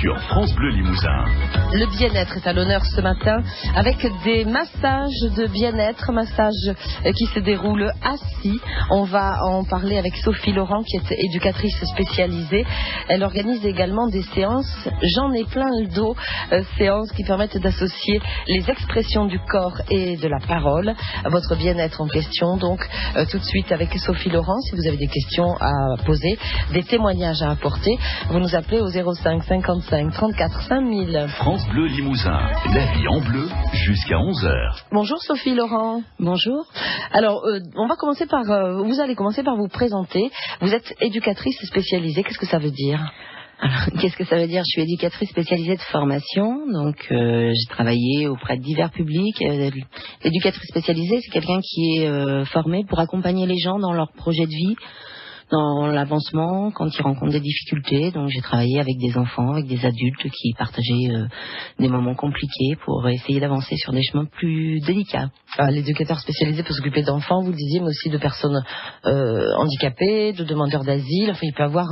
sur France Bleu Limousin. Le bien-être est à l'honneur ce matin avec des massages de bien-être, massages qui se déroulent assis. On va en parler avec Sophie Laurent qui est éducatrice spécialisée. Elle organise également des séances J'en ai plein le dos, séances qui permettent d'associer les expressions du corps et de la parole à votre bien-être en question. Donc tout de suite avec Sophie Laurent, si vous avez des questions à poser, des témoignages à apporter, vous nous appelez au 05 55 34 5000. France Bleu Limousin, la vie en bleu jusqu'à 11h. Bonjour Sophie Laurent. Bonjour. Alors, on va commencer par, vous allez commencer par vous présenter. Vous êtes éducatrice spécialisée, qu'est-ce que ça veut dire ? Alors, qu'est-ce que ça veut dire ? Je suis éducatrice spécialisée de formation, donc j'ai travaillé auprès de divers publics. L'éducatrice spécialisée, c'est quelqu'un qui est formé pour accompagner les gens dans leur projet de vie, dans l'avancement, quand ils rencontrent des difficultés. Donc j'ai travaillé avec des enfants, avec des adultes qui partageaient des moments compliqués pour essayer d'avancer sur des chemins plus délicats. L'éducateur spécialisé peut s'occuper d'enfants, vous le disiez, mais aussi de personnes handicapées, de demandeurs d'asile. Enfin, il peut avoir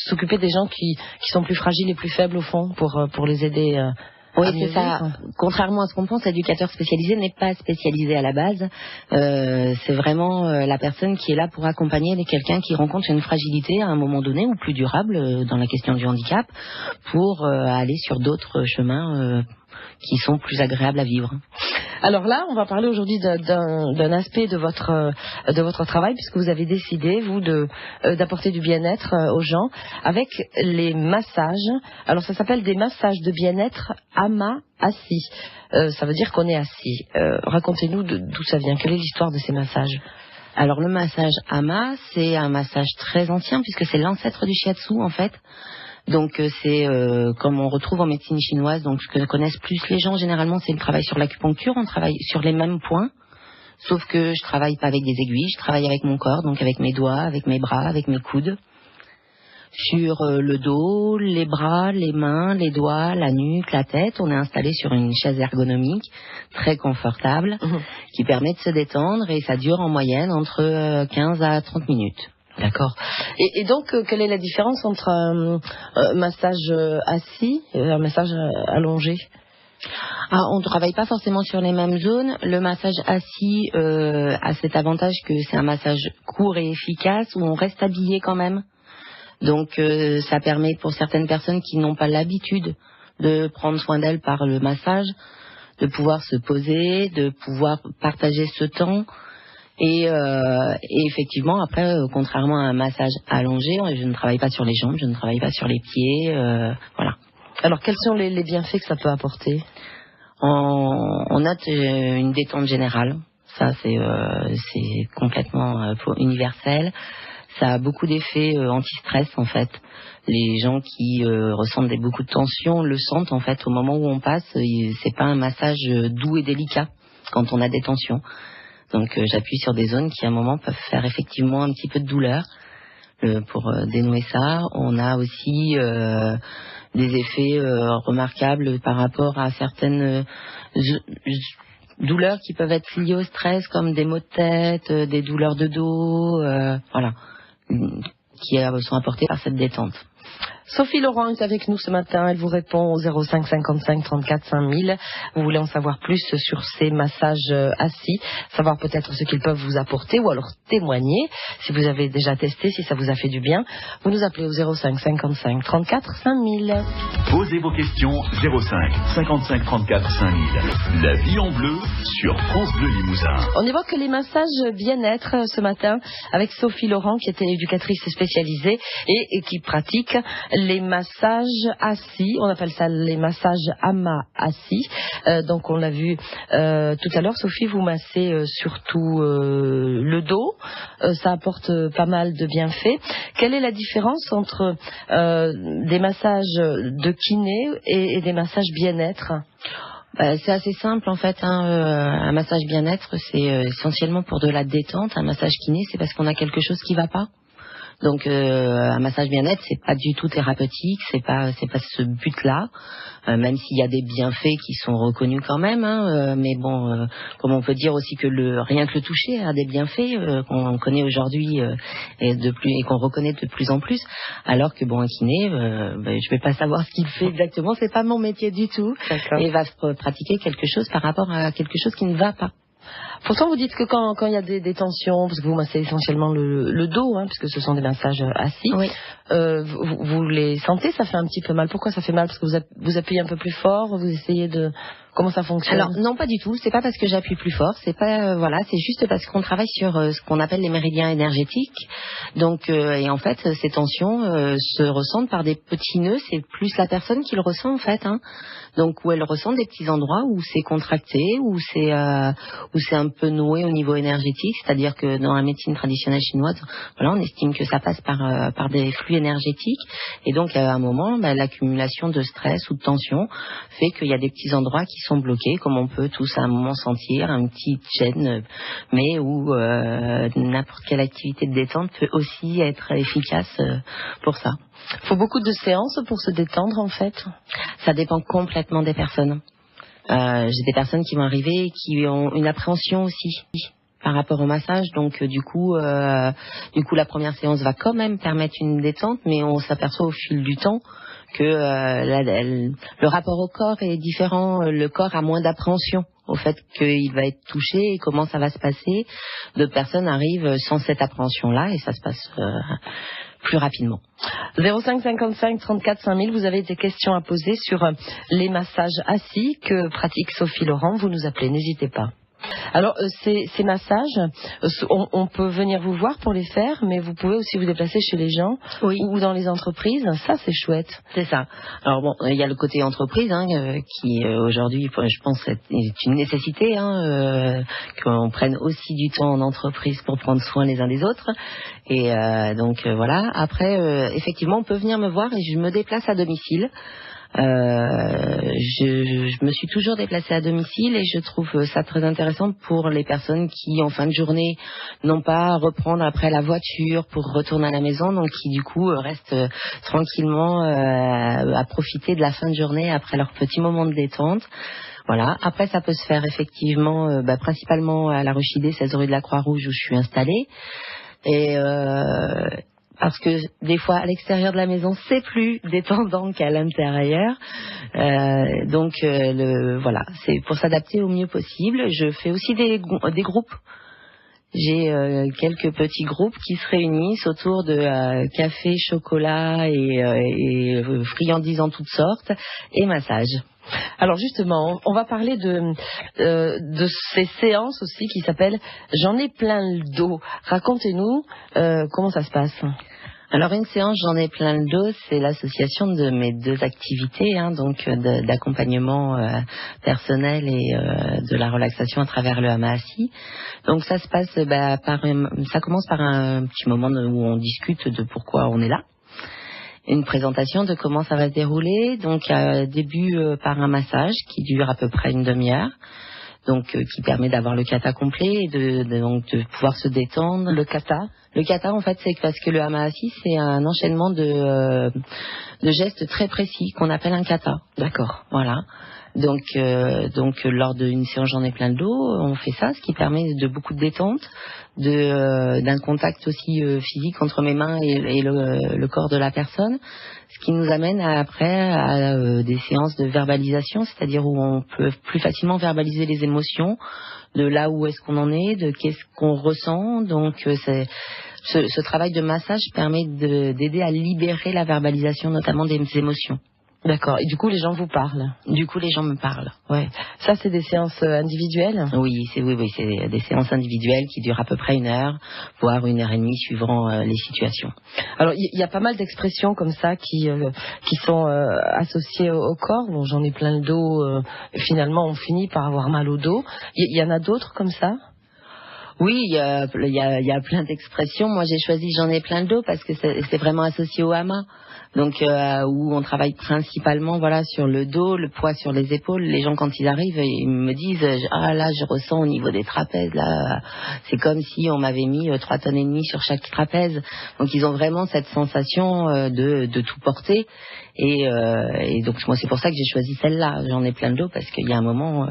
s'occuper des gens qui sont plus fragiles et plus faibles au fond pour les aider. Oui, c'est ça. Contrairement à ce qu'on pense, l'éducateur spécialisé n'est pas spécialisé à la base. C'est vraiment la personne qui est là pour accompagner quelqu'un qui rencontre une fragilité à un moment donné ou plus durable dans la question du handicap pour aller sur d'autres chemins qui sont plus agréables à vivre. Alors là, on va parler aujourd'hui d'un aspect de votre travail, puisque vous avez décidé, vous, d'apporter du bien-être aux gens avec les massages. Alors ça s'appelle des massages de bien-être assis. Ça veut dire qu'on est assis. Racontez-nous d'où ça vient. Quelle est l'histoire de ces massages ? Alors le massage ama, c'est un massage très ancien, puisque c'est l'ancêtre du shiatsu en fait. Donc c'est comme on retrouve en médecine chinoise, donc ce que connaissent plus les gens généralement, c'est le travail sur l'acupuncture. On travaille sur les mêmes points, sauf que je travaille pas avec des aiguilles, je travaille avec mon corps, donc avec mes doigts, avec mes bras, avec mes coudes, sur le dos, les bras, les mains, les doigts, la nuque, la tête. On est installé sur une chaise ergonomique très confortable qui permet de se détendre et ça dure en moyenne entre 15 à 30 minutes. D'accord. Et donc, quelle est la différence entre un massage assis et un massage allongé ? On ne travaille pas forcément sur les mêmes zones. Le massage assis a cet avantage que c'est un massage court et efficace où on reste habillé quand même. Donc, ça permet pour certaines personnes qui n'ont pas l'habitude de prendre soin d'elles par le massage, de pouvoir se poser, de pouvoir partager ce temps. Et effectivement, après, contrairement à un massage allongé, je ne travaille pas sur les jambes, je ne travaille pas sur les pieds, voilà. Alors, quels sont les bienfaits que ça peut apporter ? On note une détente générale. Ça, c'est complètement universel. Ça a beaucoup d'effets anti-stress, en fait. Les gens qui ressentent beaucoup de tension le sentent, en fait, au moment où on passe. C'est pas un massage doux et délicat quand on a des tensions. Donc j'appuie sur des zones qui à un moment peuvent faire effectivement un petit peu de douleur pour dénouer ça. On a aussi des effets remarquables par rapport à certaines douleurs qui peuvent être liées au stress, comme des maux de tête, des douleurs de dos, voilà, qui sont apportées par cette détente. Sophie Laurent est avec nous ce matin. Elle vous répond au 05 55 34 5000. Vous voulez en savoir plus sur ces massages assis, savoir peut-être ce qu'ils peuvent vous apporter ou alors témoigner si vous avez déjà testé, si ça vous a fait du bien. Vous nous appelez au 05 55 34 5000. Posez vos questions 05 55 34 5000. La vie en bleu sur France Bleu Limousin. On évoque les massages bien-être ce matin avec Sophie Laurent qui est éducatrice spécialisée et qui pratique les massages assis. On appelle ça les massages ama assis. Donc on l'a vu tout à l'heure, Sophie, vous massez surtout le dos. Ça apporte pas mal de bienfaits. Quelle est la différence entre des massages de kiné et des massages bien-être ? C'est assez simple en fait. Un massage bien-être, c'est essentiellement pour de la détente. Un massage kiné, c'est parce qu'on a quelque chose qui va pas. Donc un massage bien-être, c'est pas du tout thérapeutique, c'est pas ce but-là, même s'il y a des bienfaits qui sont reconnus quand même, hein, mais bon, comme on peut dire aussi que rien que le toucher a des bienfaits qu'on connaît aujourd'hui et qu'on reconnaît de plus en plus, alors que bon, un kiné, je vais pas savoir ce qu'il fait exactement, c'est pas mon métier du tout, et va pratiquer quelque chose par rapport à quelque chose qui ne va pas. Pourtant, vous dites que quand il y a des tensions, parce que vous massez essentiellement le dos, hein, puisque ce sont des massages assis, oui. Vous les sentez, ça fait un petit peu mal. Pourquoi ça fait mal? Parce que vous appuyez un peu plus fort, vous essayez de... Comment ça fonctionne? Alors non, pas du tout. C'est pas parce que j'appuie plus fort. C'est pas c'est juste parce qu'on travaille sur ce qu'on appelle les méridiens énergétiques. Donc et en fait, ces tensions se ressentent par des petits nœuds. C'est plus la personne qui le ressent en fait. Hein. Donc où elle ressent des petits endroits où c'est contracté, où c'est un peu noué au niveau énergétique. C'est-à-dire que dans la médecine traditionnelle chinoise, voilà, on estime que ça passe par des flux énergétiques. Et donc à un moment, l'accumulation de stress ou de tension fait qu'il y a des petits endroits qui sont bloqués, comme on peut tous à un moment sentir un petit gêne, mais où n'importe quelle activité de détente peut aussi être efficace pour ça. Il faut beaucoup de séances pour se détendre en fait? Ça dépend complètement des personnes. J'ai des personnes qui vont arriver et qui ont une appréhension aussi par rapport au massage, donc du coup la première séance va quand même permettre une détente, mais on s'aperçoit au fil du temps que le rapport au corps est différent, le corps a moins d'appréhension au fait qu'il va être touché et comment ça va se passer. D'autres personnes arrivent sans cette appréhension-là et ça se passe plus rapidement. 05 55 34 5000, vous avez des questions à poser sur les massages assis que pratique Sophie Laurent, vous nous appelez, n'hésitez pas. Alors, ces massages, on peut venir vous voir pour les faire, mais vous pouvez aussi vous déplacer chez les gens ou dans les entreprises. Ça, c'est chouette. C'est ça. Alors bon, il y a le côté entreprise qui aujourd'hui, je pense, est une nécessité qu'on prenne aussi du temps en entreprise pour prendre soin les uns des autres. Et donc voilà. Après, effectivement, on peut venir me voir et je me déplace à domicile. Je me suis toujours déplacée à domicile et je trouve ça très intéressant pour les personnes qui en fin de journée n'ont pas à reprendre après la voiture pour retourner à la maison, donc qui du coup restent tranquillement à profiter de la fin de journée après leur petit moment de détente. Voilà. Après, ça peut se faire effectivement principalement à la rue Chidé, 16 rue de la Croix-Rouge où je suis installée. Et parce que des fois à l'extérieur de la maison c'est plus détendant qu'à l'intérieur, donc voilà, c'est pour s'adapter au mieux possible. Je fais aussi des groupes. J'ai quelques petits groupes qui se réunissent autour de café, chocolat et friandises en toutes sortes et massage. Alors justement, on va parler de ces séances aussi qui s'appellent « J'en ai plein le dos ». Racontez-nous comment ça se passe. Alors une séance J'en ai plein le dos, c'est l'association de mes deux activités, donc d'accompagnement personnel et de la relaxation à travers le hama assis. Donc ça se passe ça commence par un petit moment où on discute de pourquoi on est là. Une présentation de comment ça va se dérouler, donc début par un massage qui dure à peu près une demi-heure, donc qui permet d'avoir le kata complet et de pouvoir se détendre. Le kata, en fait, c'est parce que le hama assis, c'est un enchaînement de gestes très précis qu'on appelle un kata. D'accord. Voilà. Donc lors d'une séance J'en ai plein le dos, on fait ça, ce qui permet de beaucoup de détente, d'un contact aussi physique entre mes mains et le corps de la personne, ce qui nous amène après à des séances de verbalisation, c'est-à-dire où on peut plus facilement verbaliser les émotions, de là où est-ce qu'on en est, de qu'est-ce qu'on ressent. Donc ce travail de massage permet d'aider à libérer la verbalisation, notamment des émotions. D'accord. Et du coup, les gens vous parlent? Du coup, les gens me parlent. Ouais. Ça, c'est des séances individuelles? Oui, c'est des séances individuelles qui durent à peu près 1 heure, voire 1 heure et demie, suivant les situations. Alors, il y a pas mal d'expressions comme ça qui sont associées au corps. Bon, j'en ai plein le dos. Finalement, on finit par avoir mal au dos. Il y en a d'autres comme ça? Oui, il y a plein d'expressions. Moi, j'ai choisi j'en ai plein le dos parce que c'est vraiment associé au hama. Donc où on travaille principalement voilà sur le dos, le poids sur les épaules. Les gens quand ils arrivent, ils me disent ah là je ressens au niveau des trapèzes là, c'est comme si on m'avait mis 3 tonnes et demie sur chaque trapèze. Donc ils ont vraiment cette sensation de tout porter. Et donc moi c'est pour ça que j'ai choisi celle-là. J'en ai plein le dos parce qu'il y a un moment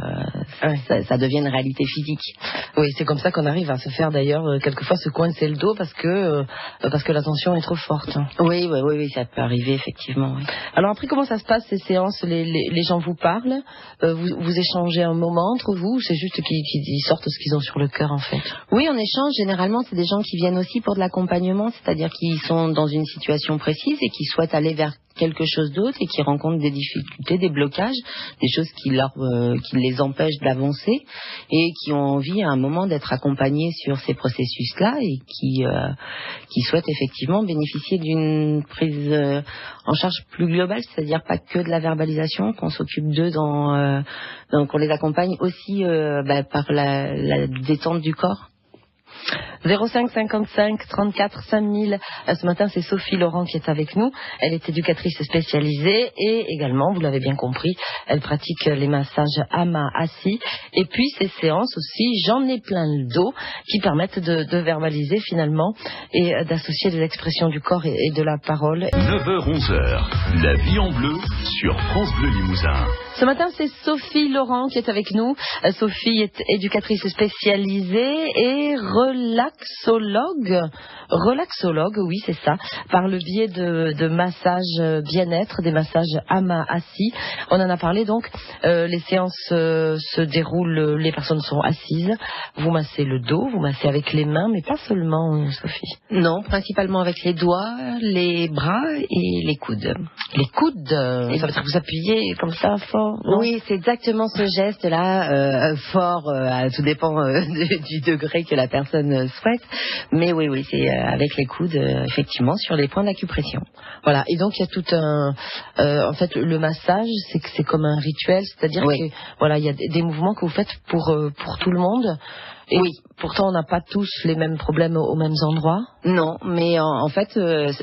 ça devient une réalité physique. Oui, c'est comme ça qu'on arrive à se faire d'ailleurs quelquefois se coincer le dos parce que la tension est trop forte. Oui, ça peut arriver effectivement. Oui. Alors après, comment ça se passe ces séances? Les gens vous parlent, vous échangez un moment entre vous, ou c'est juste qu'ils sortent ce qu'ils ont sur le cœur en fait? Oui, on échange. Généralement, c'est des gens qui viennent aussi pour de l'accompagnement, c'est-à-dire qu'ils sont dans une situation précise et qui souhaitent aller vers quelque chose d'autre et qui rencontrent des difficultés, des blocages, des choses qui les empêchent d'avancer et qui ont envie à un moment d'être accompagnés sur ces processus-là et qui souhaitent effectivement bénéficier d'une prise en charge plus globale, c'est-à-dire pas que de la verbalisation, qu'on s'occupe d'eux qu'on les accompagne aussi par la détente du corps. 05 55 34 5000. Ce matin, c'est Sophie Laurent qui est avec nous. Elle est éducatrice spécialisée et également, vous l'avez bien compris, elle pratique les massages hama assis. Et puis, ces séances aussi, j'en ai plein le dos, qui permettent de verbaliser finalement et d'associer les expressions du corps et de la parole. 9h-11h, la vie en bleu sur France Bleu Limousin. Ce matin, c'est Sophie Laurent qui est avec nous. Sophie est éducatrice spécialisée et relaxologue, oui, c'est ça, par le biais de massages bien-être, des massages hama assis. On en a parlé donc. Les séances se déroulent, les personnes sont assises. Vous massez le dos, vous massez avec les mains, mais pas seulement, Sophie. Non, principalement avec les doigts, les bras et les coudes. Les coudes, ça veut dire que vous appuyez comme ça fort? Non? Oui, c'est exactement ce geste-là, fort, tout dépend du degré que la personne souhaite. Mais oui, c'est avec les coudes, effectivement, sur les points d'acupression. Voilà, et donc il y a tout en fait, le massage, c'est comme un rituel, c'est-à-dire que voilà, il y a des mouvements que vous faites pour tout le monde. Et oui, pourtant on n'a pas tous les mêmes problèmes aux mêmes endroits. Non, mais en fait,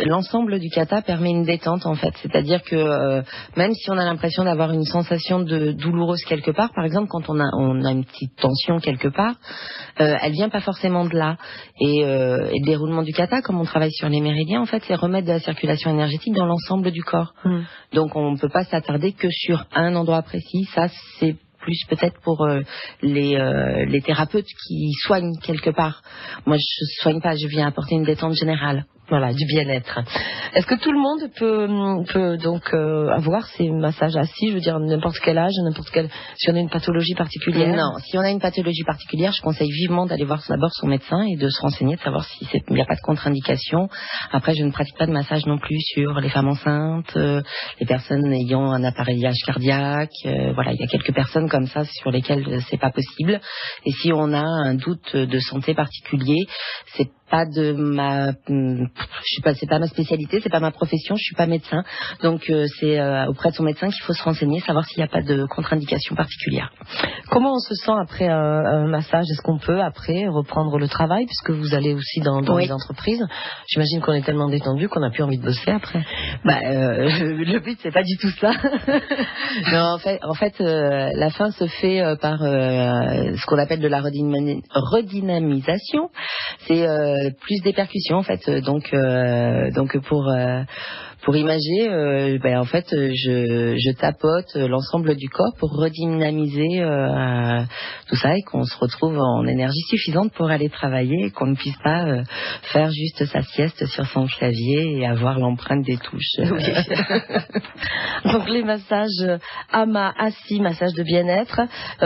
l'ensemble du kata permet une détente en fait. C'est-à-dire que même si on a l'impression d'avoir une sensation de douloureuse quelque part, par exemple quand on a une petite tension quelque part, elle vient pas forcément de là. Et le déroulement du kata, comme on travaille sur les méridiens, en fait, c'est remettre de la circulation énergétique dans l'ensemble du corps. Donc on ne peut pas s'attarder que sur un endroit précis. Ça, c'est plus peut-être pour les thérapeutes qui soignent quelque part. Moi, je soigne pas, je viens apporter une détente générale. Voilà, du bien-être. Est-ce que tout le monde peut donc avoir ces massages assis, je veux dire n'importe quel âge, si on a une pathologie particulière? Non, si on a une pathologie particulière, je conseille vivement d'aller voir d'abord son médecin et de se renseigner, de savoir s'il n'y a pas de contre-indication. Après, je ne pratique pas de massage non plus sur les femmes enceintes, les personnes ayant un appareillage cardiaque. Voilà, il y a quelques personnes comme ça sur lesquelles c'est pas possible. Et si on a un doute de santé particulier, c'est pas c'est pas ma spécialité, c'est pas ma profession, je suis pas médecin. Donc c'est auprès de son médecin qu'il faut se renseigner, savoir s'il n'y a pas de contre-indication particulière. Comment on se sent après un massage? Est-ce qu'on peut après reprendre le travail, puisque vous allez aussi dans les entreprises? J'imagine qu'on est tellement détendu qu'on n'a plus envie de bosser après. Le but c'est pas du tout ça. Non, en fait la fin se fait par ce qu'on appelle de la redynamisation. C'est plus des percussions en fait. Donc pour imager, en fait, je tapote l'ensemble du corps pour redynamiser tout ça et qu'on se retrouve en énergie suffisante pour aller travailler et qu'on ne puisse pas faire juste sa sieste sur son clavier et avoir l'empreinte des touches. Donc les massages hama assis, massages de bien-être,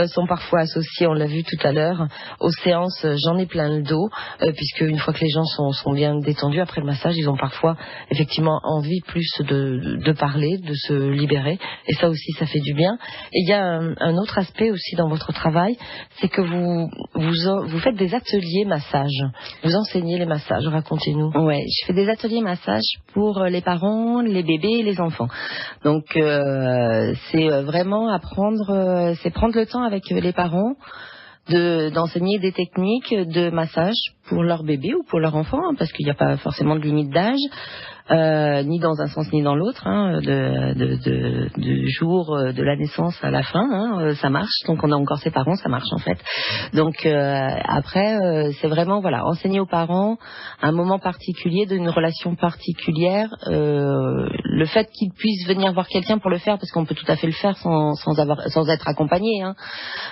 sont parfois associés, on l'a vu tout à l'heure, aux séances j'en ai plein le dos, puisque une fois que les gens sont bien détendus après le massage, ils ont parfois effectivement envie plus de parler, de se libérer, et ça aussi ça fait du bien. Et il y a un autre aspect aussi dans votre travail, c'est que vous faites des ateliers massages, vous enseignez les massages, racontez-nous. Ouais, je fais des ateliers massages pour les parents, les bébés et les enfants. Donc c'est vraiment apprendre, c'est prendre le temps avec les parents d'enseigner des techniques de massage pour leur bébé ou pour leur enfant, hein, parce qu'il n'y a pas forcément de limite d'âge, ni dans un sens ni dans l'autre, hein, du jour de la naissance à la fin, hein, ça marche. Donc on a encore ses parents, ça marche en fait. Donc après, c'est vraiment voilà, enseigner aux parents un moment particulier, d'une relation particulière, le fait qu'ils puissent venir voir quelqu'un pour le faire, parce qu'on peut tout à fait le faire sans être accompagné, hein.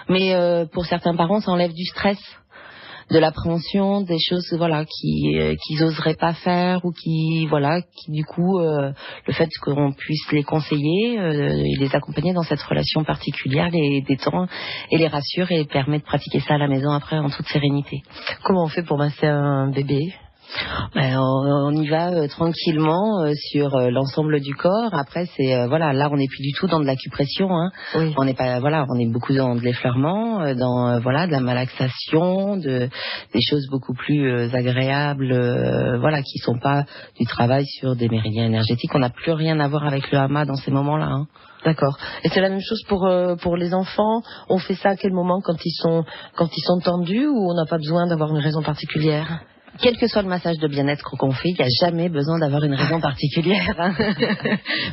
Mais pour certains parents, ça enlève du stress, de l'appréhension, des choses voilà qu'ils oseraient pas faire, ou qui du coup le fait qu'on puisse les conseiller et les accompagner dans cette relation particulière les détend et les rassure et permet de pratiquer ça à la maison après en toute sérénité. Comment on fait pour masser un bébé? On y va tranquillement sur l'ensemble du corps. Après c'est là on n'est plus du tout dans de l'acupression, hein. Oui. On est beaucoup dans de l'effleurement, dans de la malaxation, des choses beaucoup plus agréables, qui sont pas du travail sur des méridiens énergétiques. On n'a plus rien à voir avec le hama dans ces moments-là, hein. D'accord. Et c'est la même chose pour les enfants. On fait ça à quel moment, quand ils sont tendus, ou on n'a pas besoin d'avoir une raison particulière? Quel que soit le massage de bien-être qu'on fait, il n'y a jamais besoin d'avoir une raison particulière, hein.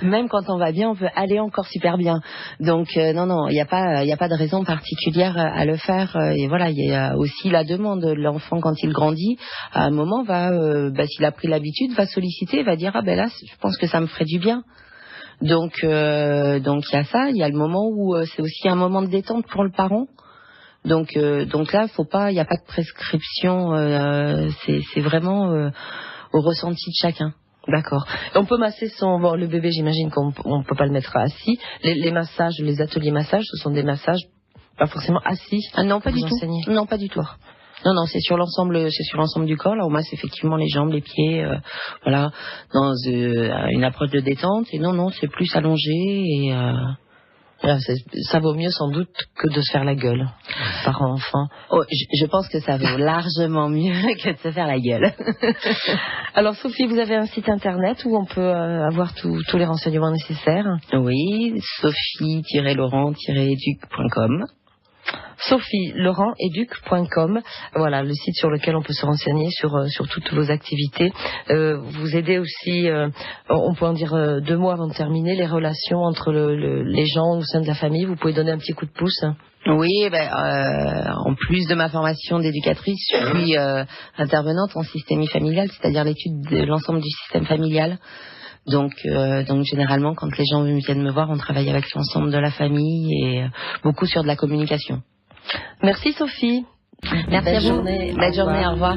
Même quand on va bien, on peut aller encore super bien. Donc non, il n'y a pas de raison particulière à le faire. Et voilà, il y a aussi la demande. L'enfant, quand il grandit, à un moment s'il a pris l'habitude, va solliciter, va dire là, je pense que ça me ferait du bien. Donc il y a ça. Il y a le moment où c'est aussi un moment de détente pour le parent. Donc là, il n'y a pas de prescription, c'est vraiment au ressenti de chacun. D'accord. Et on peut masser le bébé, j'imagine qu'on peut pas le mettre assis. Les massages, les ateliers massages, ce sont des massages pas forcément assis. Ah non, pas du tout. Non, pas du tout. Non, c'est sur l'ensemble du corps. Là, on masse effectivement les jambes, les pieds, dans une approche de détente. Et non, c'est plus allongé et ça vaut mieux sans doute que de se faire la gueule, parent-enfant. Oh, je pense que ça vaut largement mieux que de se faire la gueule. Alors Sophie, vous avez un site internet où on peut avoir tous les renseignements nécessaires? Oui, sophie-laurent-educ.com. sophie-laurent-educ.com, voilà le site sur lequel on peut se renseigner sur toutes vos activités. Vous aidez aussi, on peut en dire 2 mots avant de terminer, les relations entre les gens au sein de la famille. Vous pouvez donner un petit coup de pouce? Oui, en plus de ma formation d'éducatrice, je suis intervenante en systémie familiale, c'est-à-dire l'étude de l'ensemble du système familial. Donc généralement, quand les gens viennent me voir, on travaille avec l'ensemble de la famille et beaucoup sur de la communication. Merci Sophie. Merci à vous. Belle journée, au revoir.